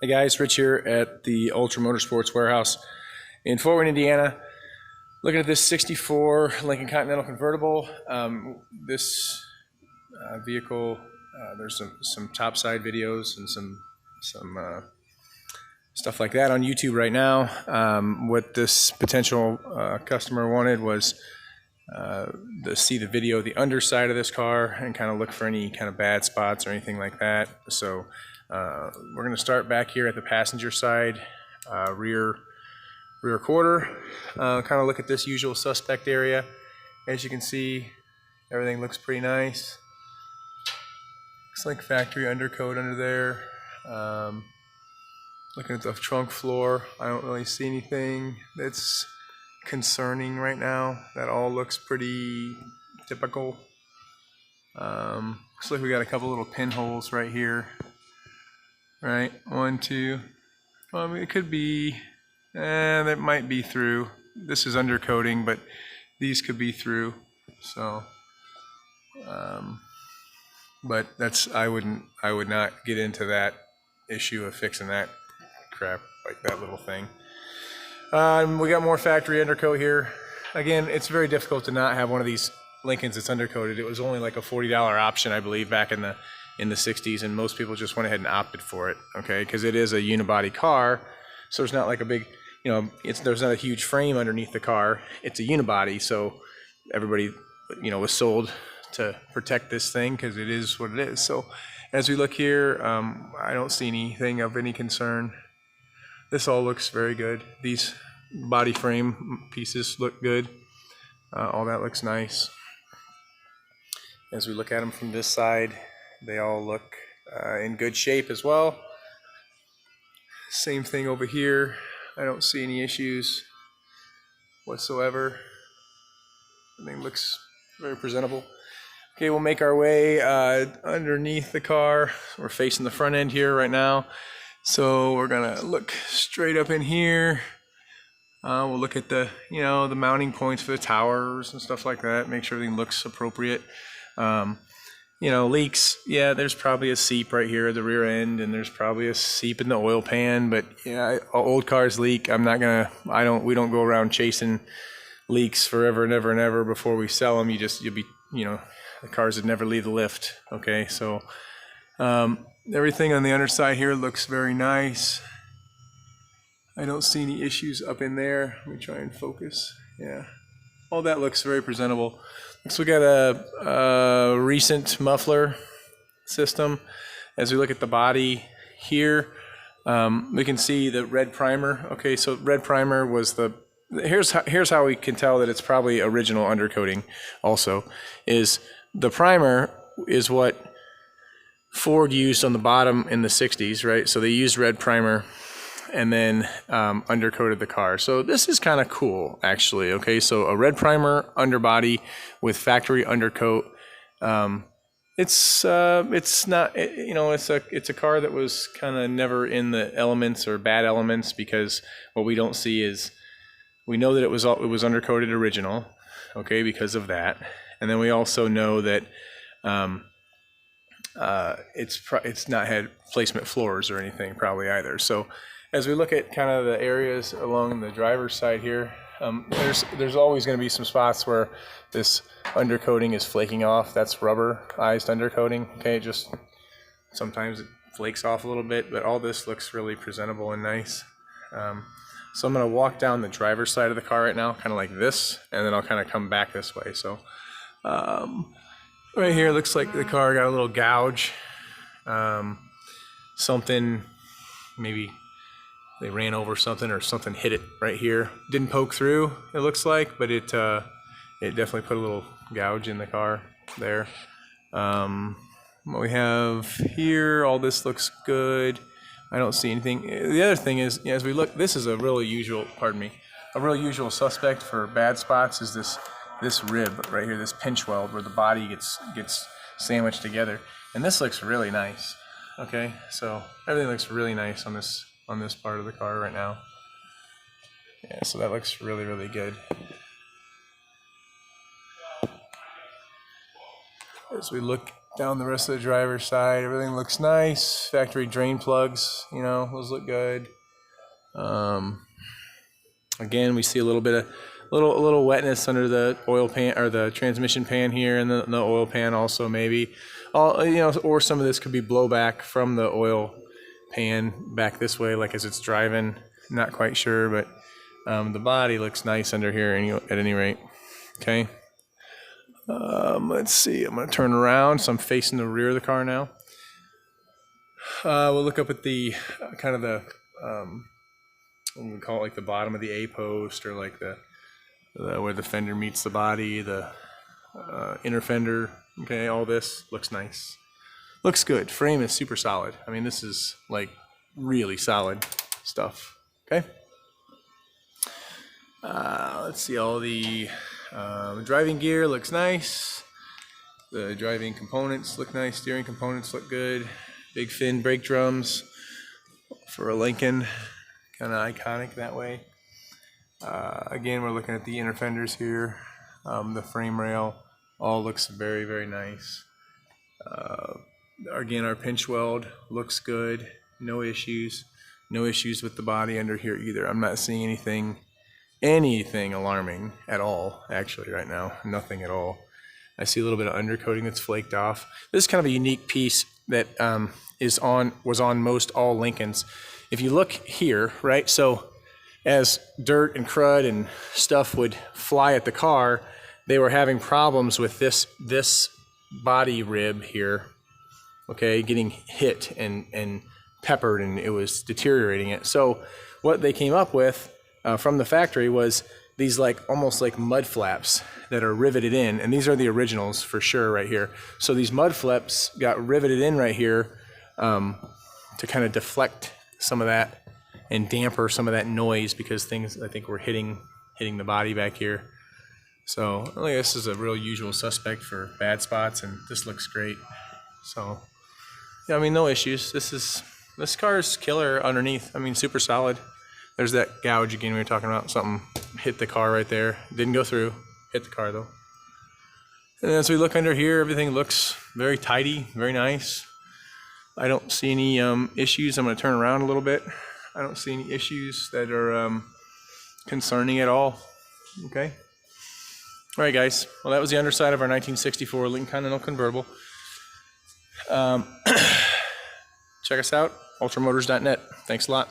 Hey guys, Rich here at the Ultra Motorsports warehouse in Fort Wayne, Indiana. Looking at this 64 Lincoln Continental Convertible. This vehicle, there's some topside videos and some stuff like that on YouTube right now. What this potential customer wanted was to see the video of the underside of this car and kind of look for any kind of bad spots or anything like that. So we're going to start back here at the passenger side, rear quarter. Kind of look at this usual suspect area. As you can see, everything looks pretty nice. Looks like factory undercoat under there. Looking at the trunk floor, I don't really see anything that's concerning right now. That all looks pretty typical. Looks like we got a couple little pinholes right here. Right, 1, 2. Well, it could be, that might be through. This is undercoating, but these could be through. So, but that's I would not get into that issue of fixing that crap, like that little thing. We got more factory undercoat here. Again, it's very difficult to not have one of these Lincolns that's undercoated. It was only like a $40 option, I believe, back in the 60s, and most people just went ahead and opted for it, okay, because it is a unibody car, so there's not like a big, there's not a huge frame underneath the car. It's a unibody, so everybody, was sold to protect this thing because it is what it is. So as we look here, I don't see anything of any concern. This all looks very good. These body frame pieces look good. All that looks nice. As we look at them from this side, they all look in good shape as well. Same thing over here. I don't see any issues whatsoever. Everything looks very presentable. Okay, we'll make our way underneath the car. We're facing the front end here right now. So we're gonna look straight up in here. We'll look at the, the mounting points for the towers and stuff like that. Make sure everything looks appropriate. Leaks, yeah, there's probably a seep right here at the rear end, and there's probably a seep in the oil pan, but yeah, old cars leak. We don't go around chasing leaks forever and ever and ever before we sell them. The cars would never leave the lift, okay? So everything on the underside here looks very nice. I don't see any issues up in there. Let me try and focus. Yeah, all that looks very presentable. So we got a recent muffler system. As we look at the body here, we can see the red primer. Okay, so red primer was here's how we can tell that it's probably original undercoating. Also, is the primer is what Ford used on the bottom in the 60s, right? So they used red primer and then undercoated the car. So this is kind of cool, actually. Okay, so a red primer underbody with factory undercoat. It's not, it's a car that was kind of never in the elements or bad elements, because what we don't see is, we know that it was undercoated original, okay, because of that, and then we also know that it's not had placement floors or anything probably either. So as we look at kind of the areas along the driver's side here, there's always going to be some spots where this undercoating is flaking off. That's rubberized undercoating. Okay, just sometimes it flakes off a little bit, but all this looks really presentable and nice. So I'm going to walk down the driver's side of the car right now, kind of like this, and then I'll kind of come back this way. So right here, looks like the car got a little gouge. Something, maybe they ran over something or something hit it right here. Didn't poke through, it looks like, but it definitely put a little gouge in the car there. What we have here, all this looks good. I don't see anything. The other thing is, as we look, this is a really usual suspect for bad spots is this rib right here, this pinch weld where the body gets sandwiched together. And this looks really nice. Okay, so everything looks really nice on this part of the car right now. Yeah, so that looks really, really good. As we look down the rest of the driver's side. Everything looks nice. Factory drain plugs, you know, those look good. Again, we see a little bit of a little wetness under the oil pan or the transmission pan here, and the oil pan also maybe. All, you know, or some of this could be blowback from the oil pan back this way, like as it's driving. Not quite sure, but the body looks nice under here at any rate. Okay. Let's see. I'm going to turn around, so I'm facing the rear of the car now. We'll look up at the kind of the we call it like the bottom of the A post, or like the where the fender meets the body, the inner fender. Okay, all this looks nice. Looks good. Frame is super solid. I mean, this is like really solid stuff. Okay. Let's see, all the driving gear looks nice. The driving components look nice. Steering components look good. Big fin brake drums for a Lincoln. Kind of iconic that way. Again, we're looking at the inner fenders here. The frame rail all looks very, very nice. Again, our pinch weld looks good. No issues. No issues with the body under here either. I'm not seeing anything alarming at all, actually, right now. Nothing at all. I see a little bit of undercoating that's flaked off. This is kind of a unique piece that was on most all Lincolns. If you look here, right, so as dirt and crud and stuff would fly at the car, they were having problems with this body rib here, okay, getting hit and peppered, and it was deteriorating it. So what they came up with from the factory was these almost like mud flaps that are riveted in, and these are the originals for sure right here. So these mud flaps got riveted in right here to kind of deflect some of that and damper some of that noise, because things I think were hitting the body back here. So I think this is a real usual suspect for bad spots, and this looks great. So yeah, I mean, no issues. This car's killer underneath. I mean, super solid. There's that gouge again we were talking about. Something hit the car right there. Didn't go through. Hit the car though. And as we look under here, everything looks very tidy, very nice. I don't see any issues. I'm going to turn around a little bit. I don't see any issues that are concerning at all. Okay. All right, guys. Well, that was the underside of our 1964 Lincoln Continental Convertible. Check us out, ultramotors.net. Thanks a lot.